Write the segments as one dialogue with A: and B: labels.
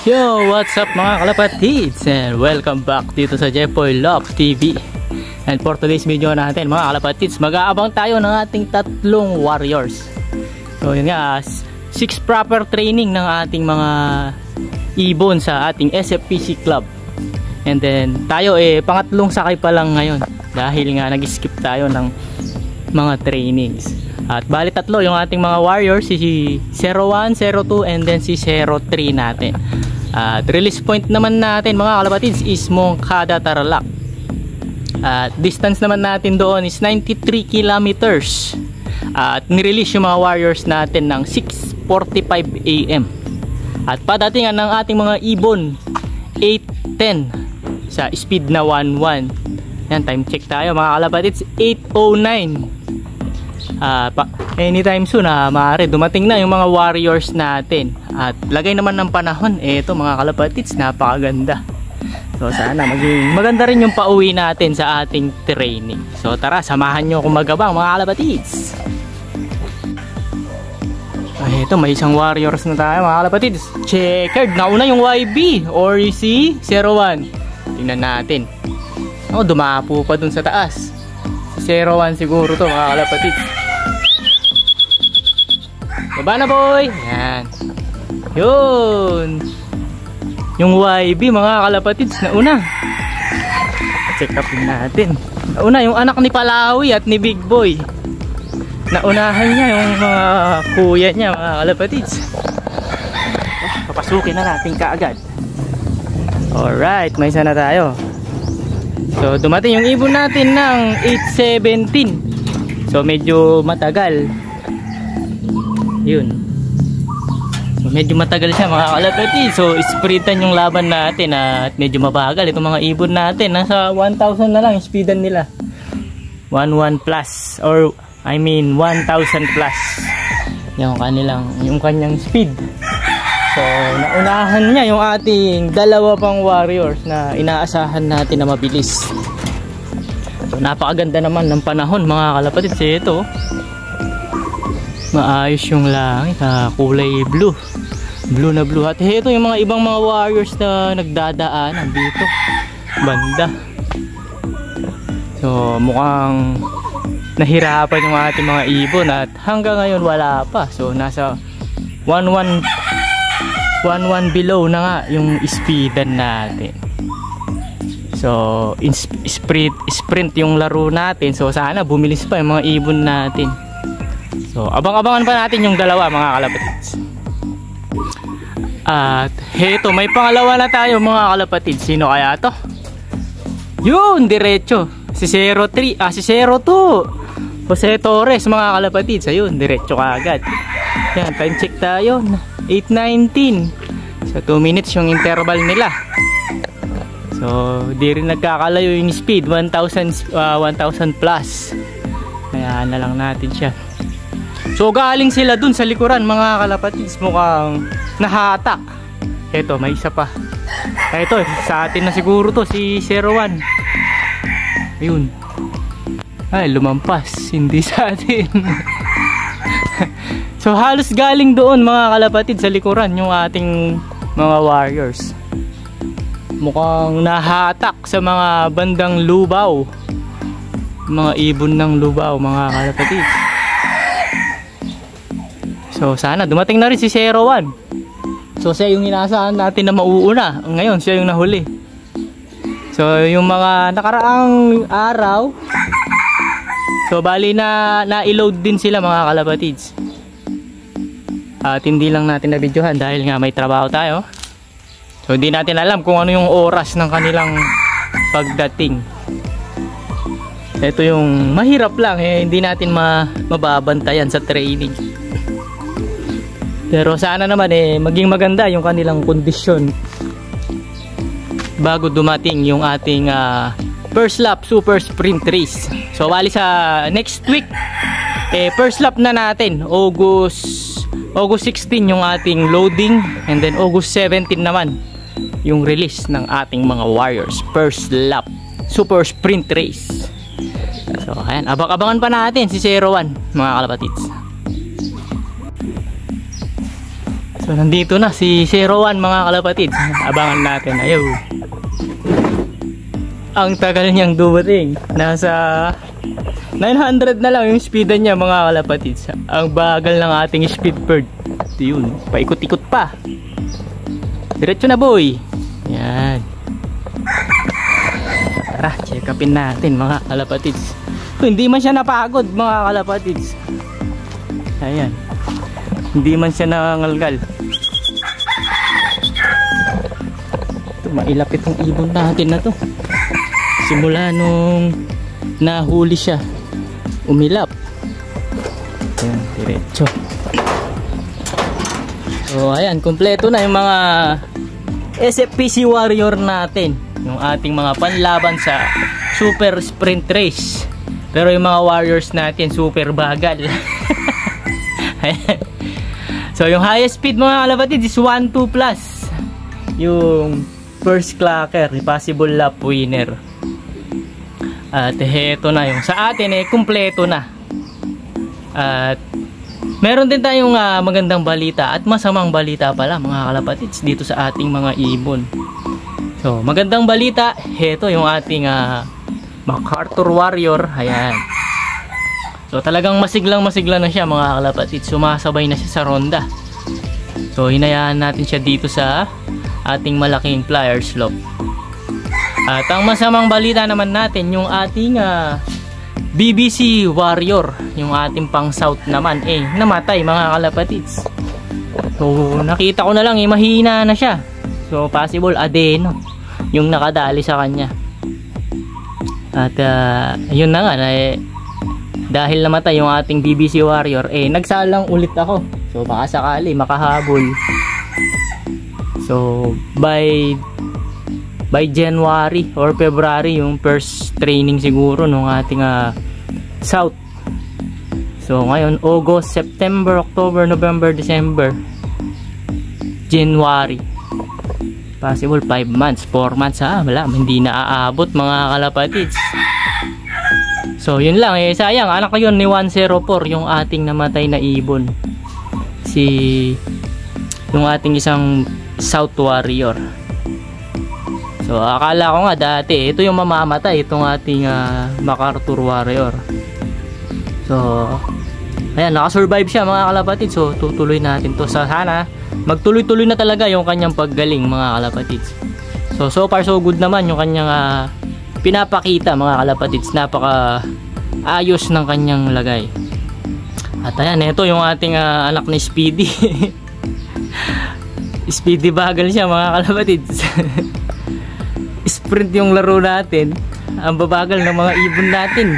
A: Yo, what's up mga kalapatids, and welcome back dito sa Jepoy Love TV. And for today's video natin mga kalapatids, mag-aabang tayo ng ating tatlong warriors. So yun nga, 6 proper training ng ating mga ibon sa ating SFPC Club. And then tayo pangatlong sakay pa lang ngayon dahil nga nag-skip tayo ng mga trainings. At bali tatlo yung ating mga warriors, si 01, 02 and then si 03 natin. At release point naman natin mga kalapatids is Moncada, Tarlac. At distance naman natin doon is 93 kilometers. At nirelease yung mga warriors natin ng 6:45 AM. At padatingan ng ating mga ibon 8:10 sa speed na 11. Yan, time check tayo mga kalapatids, 8:09. Anytime soon maaari dumating na yung mga warriors natin. At lagay naman ng panahon, eto mga kalapatids, napakaganda. So sana maging maganda rin yung pauwi natin sa ating training. So tara, samahan nyo akong magabang mga kalapatids. Eto, may isang warriors na tayo mga kalapatids. Checkered, nauna yung YB or si 01. Tingnan natin. Dumapo pa dun sa taas. Si 01 siguro to mga kalapatids. Baba na boy. Yan. Yun. Yung YB mga kalapatids nauna. Check up natin. Nauna yung anak ni Palawi at ni Big Boy. Naunahan niya yung mga kuya niya mga kalapatids. Papasukin na natin kaagad. Alright, may isa na tayo. So dumating yung ibon natin ng 8:17. So medyo matagal. Yun. So medyo matagal siya mga kalapatids. So sprintan yung laban natin at medyo mabagal itong mga ibon natin. Nasa 1,000 na lang yung speedan nila. 11 plus or I mean 1,000 plus yung kanyang speed. So naunahan niya yung ating dalawa pang warriors na inaasahan natin na mabilis. So napakaganda naman ng panahon mga kalapatids. Ito maayos yung langit, kulay blue na blue. At ito yung mga ibang mga warriors na nagdadaanan dito banda. So mukhang nahirapan yung ating mga ibon at hanggang ngayon wala pa. So nasa 11 below na nga yung speedan natin. So sprint yung laro natin. So sana bumilis pa yung mga ibon natin. So abang-abangan pa natin yung dalawa mga kalapatids. At heto, may pangalawa na tayo mga kalapatids. Sino kaya to? Yun, diretso. Si 03, si 02. Jose Torres mga kalapatids. Ayun, diretso kaagad. Yan, time check tayo. 8:19. So 2 minutes yung interval nila. So di rin nagkakalayo yung speed, 1,000 plus. Kaya na lang natin siya. So galing sila dun sa likuran mga kalapatids, mukhang nahatak. Eto, may isa pa. Eto, sa atin na siguro to, si 01. Ayun. Ay, lumampas. Hindi sa atin. So halos galing doon mga kalapatids sa likuran yung ating mga warriors. Mukhang nahatak sa mga bandang Lubao. Mga ibon ng Lubao mga kalapatids. So sana dumating na rin si 01. So siya yung inaasahan natin na mauuna. Ngayon siya yung nahuli. So yung mga nakaraang araw, so bali na-load din sila mga kalapatids. At hindi lang natin na videohan dahil nga may trabaho tayo. So hindi natin alam kung ano yung oras ng kanilang pagdating. Ito yung mahirap lang, hindi natin mababantayan sa training. Pero sana naman maging maganda yung kanilang kondisyon bago dumating yung ating first lap super sprint race. So bali sa next week first lap na natin, August 16 yung ating loading, and then August 17 naman yung release ng ating mga warriors first lap super sprint race. So ayan, abang-abangan pa natin si 01 mga kalapatids. So nandito na si 01 mga kalapatid. Abangan natin. Ayaw. Ang tagal niyang dumating. Nasa 900 na lang yung speedan niya mga kalapatid. Ang bagal ng ating speed bird. Ito yun. Paikot-ikot pa. Diretso na boy. Yan. Tara, check upin natin mga kalapatids. Hindi man siya napagod mga kalapatids. Ayan. Hindi man siya nangangalgal. Ito, mailap itong ibon natin na to. Simula nung nahuli siya, umilap. Ayan, diretso. So ayan, kompleto na yung mga SFPC Warrior natin. Yung ating mga panlaban sa super sprint race. Pero yung mga warriors natin super bagal. Ayan. So yung highest speed mga kalapatid is 1-2 plus. Yung first clocker, possible lap winner. At heto na yung sa atin kumpleto na. At meron din tayong magandang balita at masamang balita pala mga kalapatids dito sa ating mga ibon. So magandang balita, heto yung ating MacArthur Warrior. Ayan. So talagang masiglang na siya mga kalapatids. Sumasabay na siya sa ronda. So hinayaan natin siya dito sa ating malaking flyer slope. At ang masamang balita naman natin yung ating BBC Warrior, yung ating pang south naman namatay mga kalapatids. So nakita ko na lang mahina na siya. So possible adeno yung nakadali sa kanya. At yun na nga dahil namatay yung ating BBC Warrior, nagsalang ulit ako. So baka sakali makahabol. So by January or February yung first training siguro nung ating south. So ngayon August, September, October, November, December, January. Possible 5 months, 4 months wala, hindi na aabot mga kalapatids. So yun lang sayang, anak ko yun ni 104 yung ating namatay na ibon. Yung ating isang South Warrior. So akala ko nga dati ito yung mamamatay, itong ating MacArthur Warrior. So ayan, nakasurvive siya mga kalapatids. So tutuloy natin to. Sana magtuloy-tuloy na talaga yung kanyang paggaling mga kalapatids. So far so good naman yung kanyang pinapakita mga kalapatids. Napaka ayos ng kanyang lagay. At ayan, ito yung ating anak ni Speedy. Speedy bagal siya mga kalapatids. Sprint yung laro natin, ang babagal ng mga ibon natin.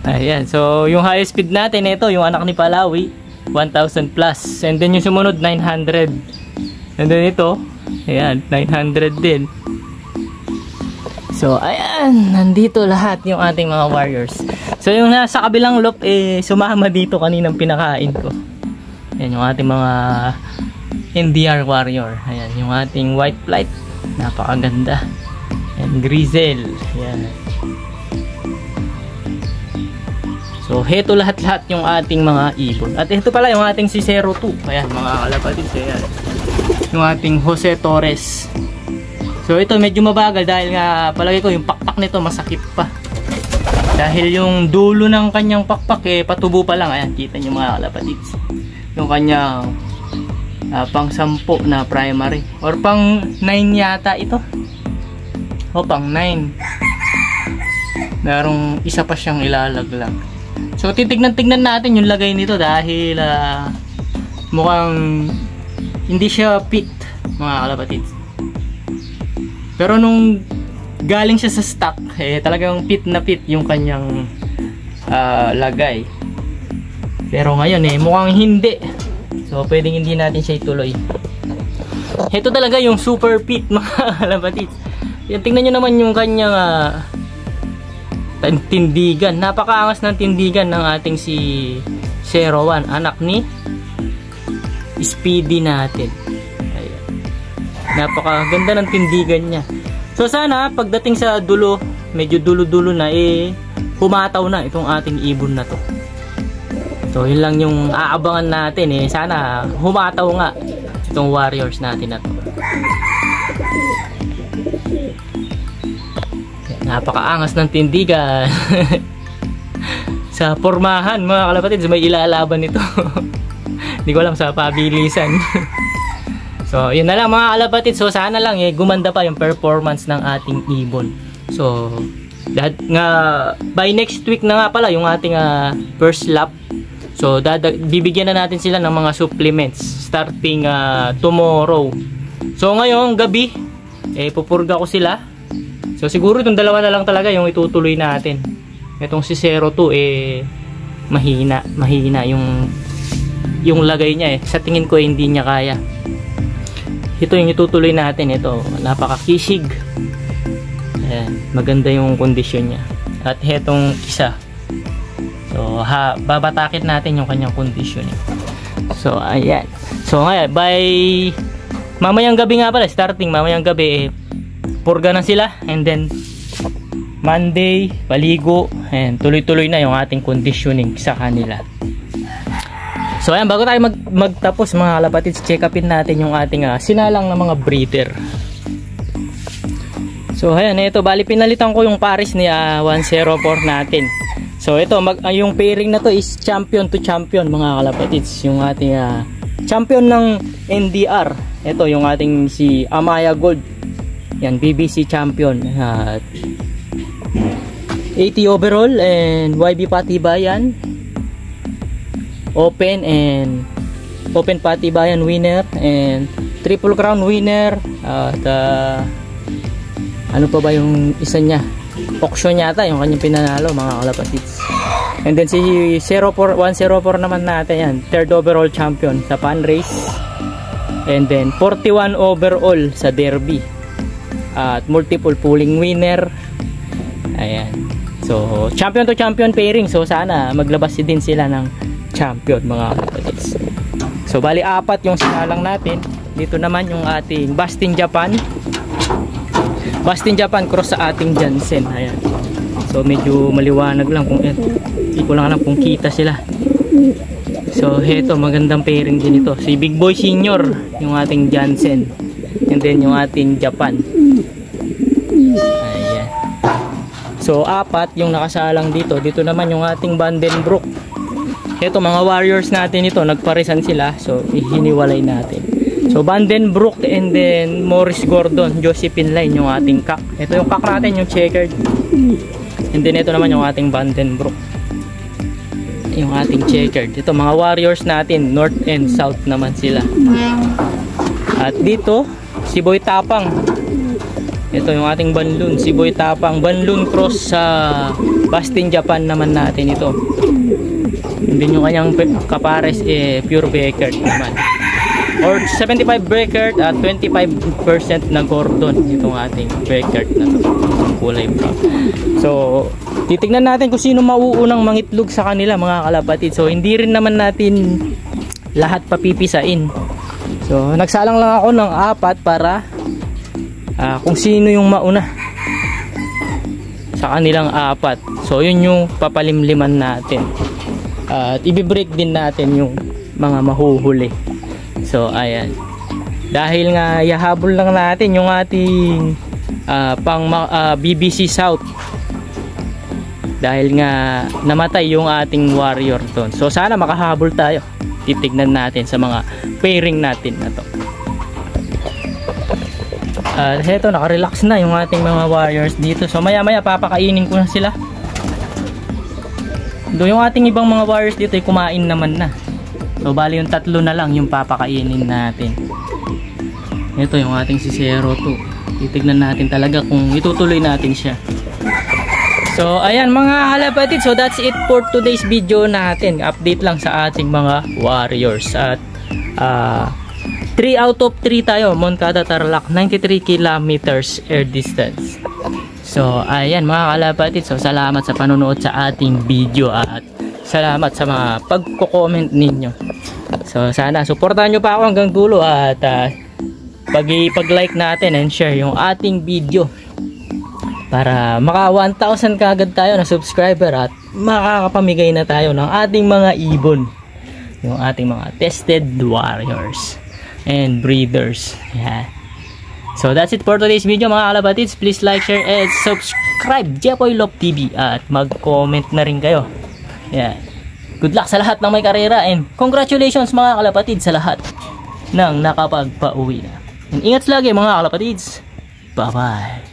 A: Ayan, so yung high speed natin ito yung anak ni Palawi 1000 plus, and then yung sumunod 900, and then ito ayan 900 din. So ayan, nandito lahat yung ating mga warriors. So yung nasa kabilang loop sumama dito kaninang pinakain ko. Ayan yung ating mga NDR warrior. Ayan yung ating white flight, napakaganda. And grizzle. Ayan. So heto lahat-lahat yung ating mga ibon. At ito pala yung ating si 02. Ayan mga kalapatids. Ayan yung ating Jose Torres. So ito medyo mabagal dahil nga palagi ko yung pakpak nito masakit pa. Dahil yung dulo ng kanyang pakpak patubo pa lang. Ayan, kita nyo mga kalapatids. Yung kanyang pang 10 na primary. Or pang 9 yata ito. O pang 9. Merong isa pa siyang ilalaglag. So titignan natin yung lagay nito dahil mukhang hindi siya fit mga kalapatids. Pero nung galing siya sa stock talagang fit na fit yung kanyang lagay. Pero ngayon mukhang hindi. So pwedeng hindi natin siya ituloy. Ito talaga yung super fit mga kalapatids. Tingnan nyo naman yung kanyang tindigan. Napakaangas ng tindigan ng ating si 01, anak ni Speedy natin. Ayan. Napakaganda ng tindigan niya. So sana pagdating sa dulo, medyo dulo-dulo na humataw na itong ating ibon na to. So yun lang yung aabangan natin eh. Sana humataw nga itong Warriors natin na to. Napakaangas ng tindigan. Sa pormahan mga kalapatids, may ilalaban nito. Hindi ko alam sa pabilisan. So yun na lang mga kalapatids. So sana lang gumanda pa yung performance ng ating ibon. So nga by next week na nga pala yung ating first lap. So bibigyan na natin sila ng mga supplements starting tomorrow. So ngayong gabi pupurga ko sila. So siguro itong dalawa na lang talaga yung itutuloy natin. Itong si 02 mahina yung lagay niya sa tingin ko hindi niya kaya. Ito yung itutuloy natin. Ito napakakisig. Maganda yung kondisyon niya. At hetong isa. So babatakin natin yung kanyang kondisyon. So ayan. So ngayon by mamayang gabi nga pala, starting mamayang gabi purga na sila, and then Monday paligo, and tuloy-tuloy na yung ating conditioning sa kanila. So ayan, bago tayo magtapos mga kalapatids, check upin natin yung ating sinalang na mga breeder. So ayan, ito bali pinalitan ko yung pares ni 104 natin. So ito yung pairing na to is champion to champion mga kalapatids. Yung ating champion ng NDR. Ito yung ating si Amaya Gold. Yan, BBC champion. 80 overall and YB Patibayan. Open Patibayan winner and Triple Crown winner. At ano pa ba yung isa niya? Auction yata yung kanyang pinanalo mga kalapatids. And then si 104 naman natin yan, third overall champion sa pan race. And then 41 overall sa derby. At multiple pooling winner. Ayan. So champion to champion pairing. So sana maglabas din sila ng champion mga kapatids. So bali 4 yung sinalang natin. Dito naman yung ating Bastin Japan cross sa ating Jansen. Ayan. So medyo maliwanag lang kung hindi ko lang alam kung kita sila. So heto magandang pairing din ito. Si Big Boy Senior yung ating Jansen, and then yung ating Japan. Ayan. So 4 yung nakasalang dito. Dito naman yung ating Vandenbroek. Ito mga Warriors natin ito, nagparisan sila. So hiniwalay natin. So Vandenbroek and then Morris Gordon, Josephine Line yung ating kak. Ito yung kak natin, yung checkered. And then ito naman yung ating Vandenbroek. Yung ating checkered. Ito mga Warriors natin, North and South naman sila. At dito si Boy Tapang. Ito yung ating Banlun, si Boy Tapang, Banlun cross sa Bastin Japan naman natin ito. Hindi yung kanyang kapares pure Beckert naman. Or 75 Beckert at 25% na Gordon itong ating Beckert na to. Kulay brown. So, titignan natin kung sino mauunang mangitlog sa kanila mga kalapatid. So, hindi rin naman natin lahat papipisain. So, nagsalang lang ako ng 4 para kung sino yung mauna sa kanilang 4. So yun yung papalimliman natin. At i-break din natin yung mga mahuhuli. So ayan. Dahil nga yahabol lang natin yung ating BBC South. Dahil nga namatay yung ating warrior doon. So sana makahabol tayo. Titignan natin sa mga pairing natin na to. Heto, naka-relax na yung ating mga warriors dito. So maya maya papakainin ko na sila. Do yung ating ibang mga warriors dito ay kumain naman na. So bali yung 3 na lang yung papakainin natin. Ito yung ating si 02. Titignan natin talaga kung itutuloy natin siya. So ayan mga kalapatid, so that's it for today's video natin. Update lang sa ating mga warriors. At 3 out of 3 tayo, Moncada Tarlac, 93 kilometers air distance. So ayan mga kalapatid, so salamat sa panonood sa ating video at salamat sa mga pagko-comment ninyo. So sana suportahan nyo pa ako hanggang dulo at pag-like natin and share yung ating video para maka 1,000 kaagad tayo na subscriber at makakapamigay na tayo ng ating mga ibon, yung ating mga tested warriors and breeders. Yeah. So that's it for today's video mga kalapatids. Please like, share, and subscribe Jepoy Love TV at mag-comment na rin kayo. Yeah. Good luck sa lahat ng may karera and congratulations mga kalapatids sa lahat ng nakapagpa-uwi na. And ingat lagi mga kalapatids. Bye bye.